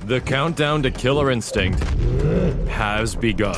The countdown to Killer Instinct has begun.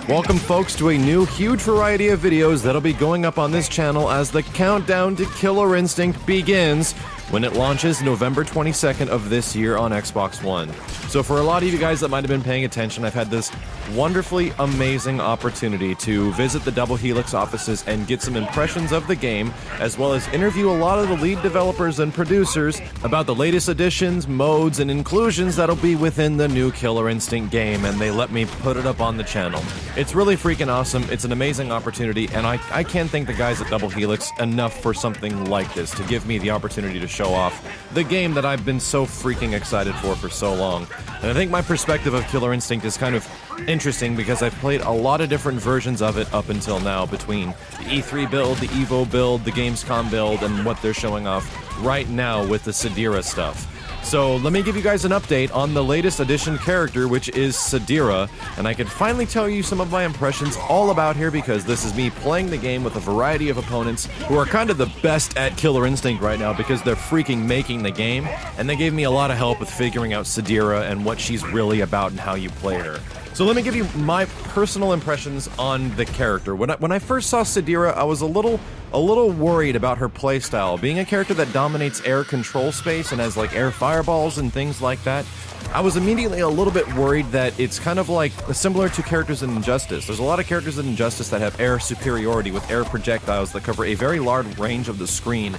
Welcome folks to a new huge variety of videos that'll be going up on this channel as the countdown to Killer Instinct begins when it launches November 22nd of this year on Xbox One. So for a lot of you guys that might have been paying attention, I've had this wonderfully amazing opportunity to visit the Double Helix offices and get some impressions of the game, as well as interview a lot of the lead developers and producers about the latest additions, modes, and inclusions that'll be within the new Killer Instinct game, and they let me put it up on the channel. It's really freaking awesome, it's an amazing opportunity, and I can't thank the guys at Double Helix enough for something like this, to give me the opportunity to show off the game that I've been so freaking excited for so long. And I think my perspective of Killer Instinct is kind of interesting because I've played a lot of different versions of it up until now, between the E3 build, the EVO build, the Gamescom build, and what they're showing off right now with the SADIRA stuff. So let me give you guys an update on the latest addition character, which is SADIRA, and I can finally tell you some of my impressions all about here because this is me playing the game with a variety of opponents who are kind of the best at Killer Instinct right now because they're freaking making the game, and they gave me a lot of help with figuring out SADIRA and what she's really about and how you play her. So let me give you my personal impressions on the character. When I first saw SADIRA, I was a little worried about her playstyle. Being a character that dominates air control space and has like air fireballs and things like that, I was immediately a little bit worried that it's kind of like similar to characters in Injustice. There's a lot of characters in Injustice that have air superiority with air projectiles that cover a very large range of the screen.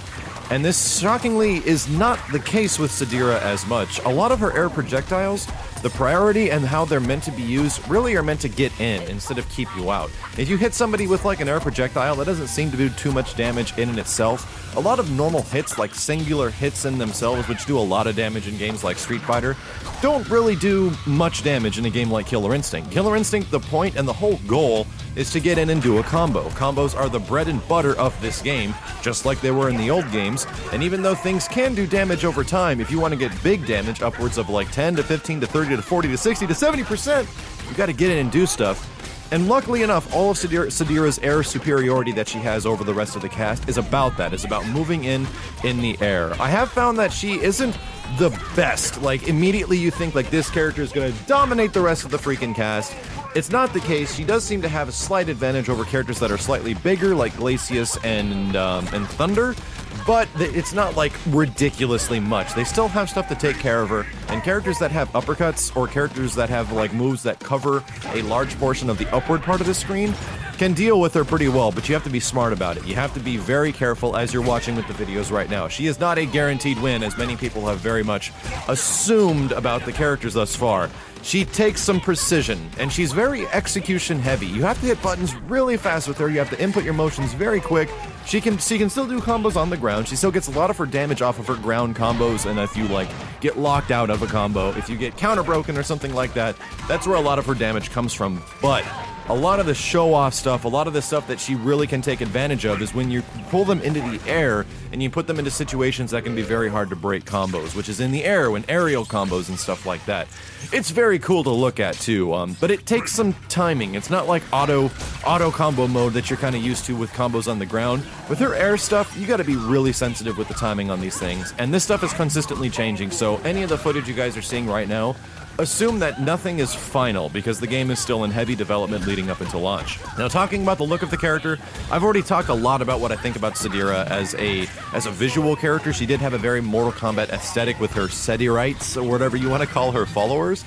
And this, shockingly, is not the case with SADIRA as much. A lot of her air projectiles, the priority and how they're meant to be used really are meant to get in instead of keep you out. If you hit somebody with like an air projectile, that doesn't seem to do too much damage in and itself. A lot of normal hits, like singular hits in themselves, which do a lot of damage in games like Street Fighter, don't really do much damage in a game like Killer Instinct. Killer Instinct, the point and the whole goal is to get in and do a combo. Combos are the bread and butter of this game, just like they were in the old games, and even though things can do damage over time, if you want to get big damage, upwards of like 10 to 15 to 30 to 40 to 60 to 70%, you gotta get in and do stuff. And luckily enough, all of SADIRA's air superiority that she has over the rest of the cast is about that. It's about moving in the air. I have found that she isn't the best. Like, immediately you think, like, this character is gonna dominate the rest of the freaking cast. It's not the case. She does seem to have a slight advantage over characters that are slightly bigger, like Glacius and Thunder, but it's not like ridiculously much. They still have stuff to take care of her, and characters that have uppercuts or characters that have like moves that cover a large portion of the upward part of the screen can deal with her pretty well, but you have to be smart about it. You have to be very careful as you're watching with the videos right now. She is not a guaranteed win, as many people have very much assumed about the characters thus far. She takes some precision, and she's very execution heavy. You have to hit buttons really fast with her, you have to input your motions very quick. She can still do combos on the ground, she still gets a lot of her damage off of her ground combos, and if you like get locked out of a combo, if you get counter broken or something like that, that's where a lot of her damage comes from. But a lot of the show-off stuff, a lot of the stuff that she really can take advantage of is when you pull them into the air and you put them into situations that can be very hard to break combos, which is in the air, when aerial combos and stuff like that. It's very cool to look at too, but it takes some timing. It's not like auto combo mode that you're kind of used to with combos on the ground. With her air stuff, you gotta be really sensitive with the timing on these things, and this stuff is consistently changing, so any of the footage you guys are seeing right now, assume that nothing is final, because the game is still in heavy development leading up until launch. Now, talking about the look of the character, I've already talked a lot about what I think about SADIRA as a visual character. She did have a very Mortal Kombat aesthetic with her SADIRites, or whatever you want to call her followers,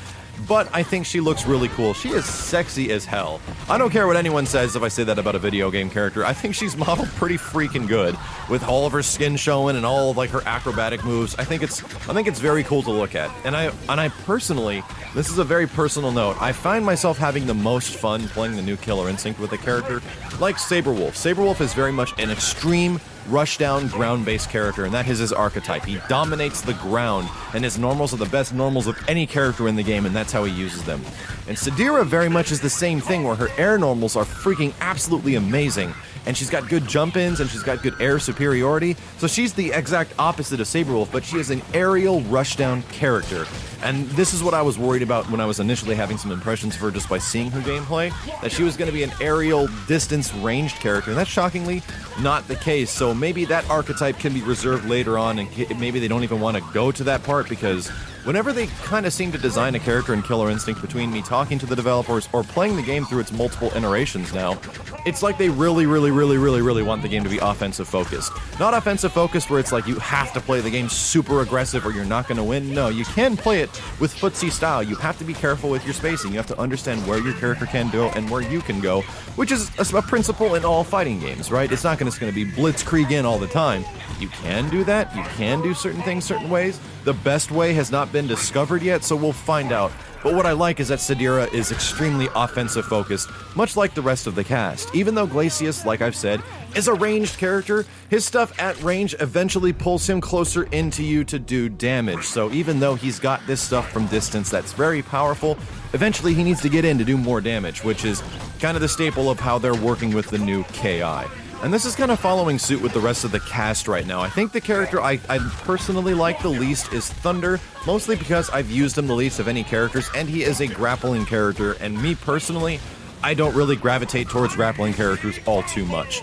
but I think she looks really cool. She is sexy as hell. I don't care what anyone says if I say that about a video game character. I think she's modeled pretty freaking good, with all of her skin showing and all of like her acrobatic moves. I think it's very cool to look at. And I personally, this is a very personal note, I find myself having the most fun playing the new Killer Instinct with a character like Saberwolf. Saberwolf is very much an extreme rushdown ground-based character, and that is his archetype. He dominates the ground, and his normals are the best normals of any character in the game, and that's how he uses them. And SADIRA very much is the same thing, where her air normals are freaking absolutely amazing, and she's got good jump-ins, and she's got good air superiority. So she's the exact opposite of Saberwolf, but she is an aerial rushdown character. And this is what I was worried about when I was initially having some impressions of her just by seeing her gameplay, that she was going to be an aerial, distance, ranged character, and that's shockingly not the case. So maybe that archetype can be reserved later on, and maybe they don't even want to go to that part, because whenever they kind of seem to design a character in Killer Instinct, between me talking to the developers or playing the game through its multiple iterations now, it's like they really want the game to be offensive focused. Not offensive focused where it's like you have to play the game super aggressive or you're not going to win. No, you can play it with footsie style. You have to be careful with your spacing. You have to understand where your character can go and where you can go, which is a principle in all fighting games, right? It's not going to be blitzkrieg in all the time. You can do that. You can do certain things certain ways. The best way has not been discovered yet, so we'll find out. But what I like is that SADIRA is extremely offensive focused, much like the rest of the cast. Even though Glacius, like I've said, is a ranged character, his stuff at range eventually pulls him closer into you to do damage. So even though he's got this stuff from distance that's very powerful, eventually he needs to get in to do more damage, which is kind of the staple of how they're working with the new KI. And this is kind of following suit with the rest of the cast right now. I think the character I personally like the least is Thunder, mostly because I've used him the least of any characters, and he is a grappling character, and me personally, I don't really gravitate towards grappling characters all too much.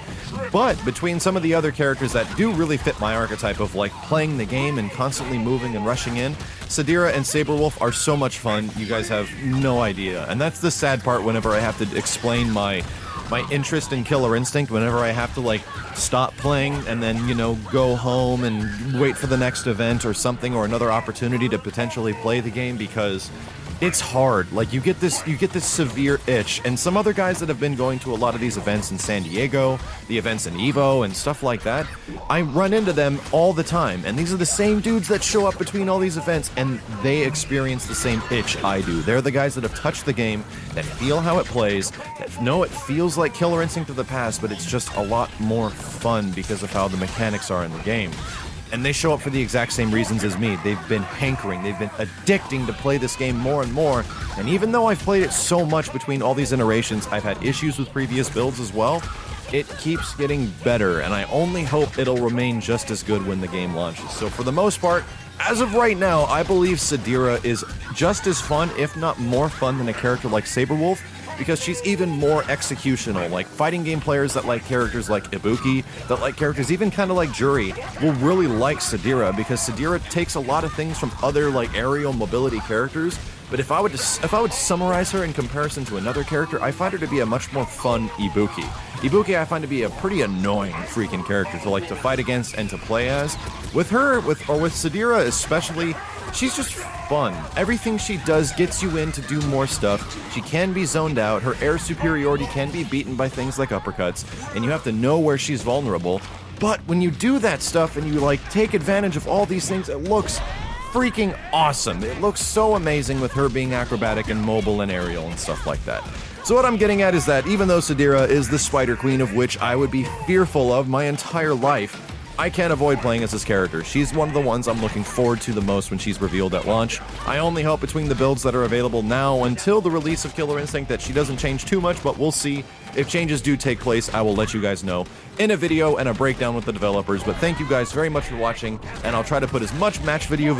But between some of the other characters that do really fit my archetype of like playing the game and constantly moving and rushing in, SADIRA and Saberwolf are so much fun, you guys have no idea. And that's the sad part whenever I have to explain my interest in Killer Instinct, whenever I have to like stop playing and then, you know, go home and wait for the next event or something, or another opportunity to potentially play the game, because it's hard. Like you get this severe itch, and some other guys that have been going to a lot of these events in San Diego, the events in Evo and stuff like that, I run into them all the time, and these are the same dudes that show up between all these events, and they experience the same itch I do. They're the guys that have touched the game, that feel how it plays, that know it feels like Killer Instinct of the past, but it's just a lot more fun because of how the mechanics are in the game. And they show up for the exact same reasons as me. They've been hankering, they've been addicting to play this game more and more, and even though I've played it so much between all these iterations, I've had issues with previous builds as well, it keeps getting better, and I only hope it'll remain just as good when the game launches. So for the most part, as of right now, I believe SADIRA is just as fun, if not more fun, than a character like Saberwolf, because she's even more executional. Like fighting game players that like characters like Ibuki, that like characters even kind of like Jury, will really like SADIRA, because SADIRA takes a lot of things from other like aerial mobility characters. But if I would summarize her in comparison to another character, I find her to be a much more fun Ibuki. Ibuki I find to be a pretty annoying freaking character to like to fight against and to play as. With her, with SADIRA especially, she's just fun. Everything she does gets you in to do more stuff. She can be zoned out, her air superiority can be beaten by things like uppercuts, and you have to know where she's vulnerable. But when you do that stuff and you like take advantage of all these things, it looks freaking awesome. It looks so amazing with her being acrobatic and mobile and aerial and stuff like that. So what I'm getting at is that even though SADIRA is the Spider Queen of which I would be fearful of my entire life, I can't avoid playing as this character. She's one of the ones I'm looking forward to the most when she's revealed at launch. I only hope between the builds that are available now until the release of Killer Instinct that she doesn't change too much, but we'll see. If changes do take place, I will let you guys know in a video and a breakdown with the developers. But thank you guys very much for watching, and I'll try to put as much match video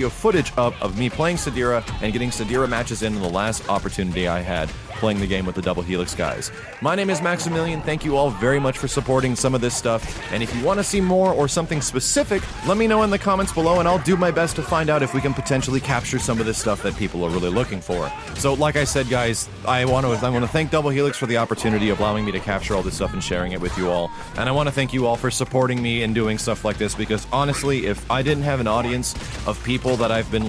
footage up of me playing SADIRA and getting SADIRA matches in the last opportunity I had playing the game with the Double Helix guys. My name is Maximilian. Thank you all very much for supporting some of this stuff, and if you want to see more or something specific, let me know in the comments below, and I'll do my best to find out if we can potentially capture some of this stuff that people are really looking for. So like I said, guys, I want to thank Double Helix for the opportunity of allowing me to capture all this stuff and sharing it with you all, and I want to thank you all for supporting me and doing stuff like this, because honestly, if I didn't have an audience of people that I've been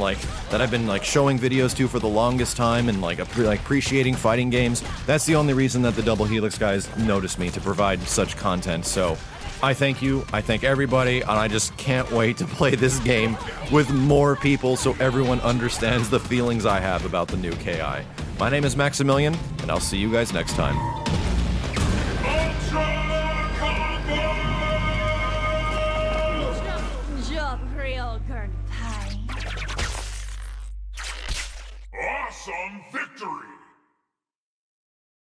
showing videos to for the longest time and like appreciating fighting games, that's the only reason that the Double Helix guys noticed me to provide such content. So I thank you, I thank everybody, and I just can't wait to play this game with more people so everyone understands the feelings I have about the new KI. My name is Maximilian, and I'll see you guys next time.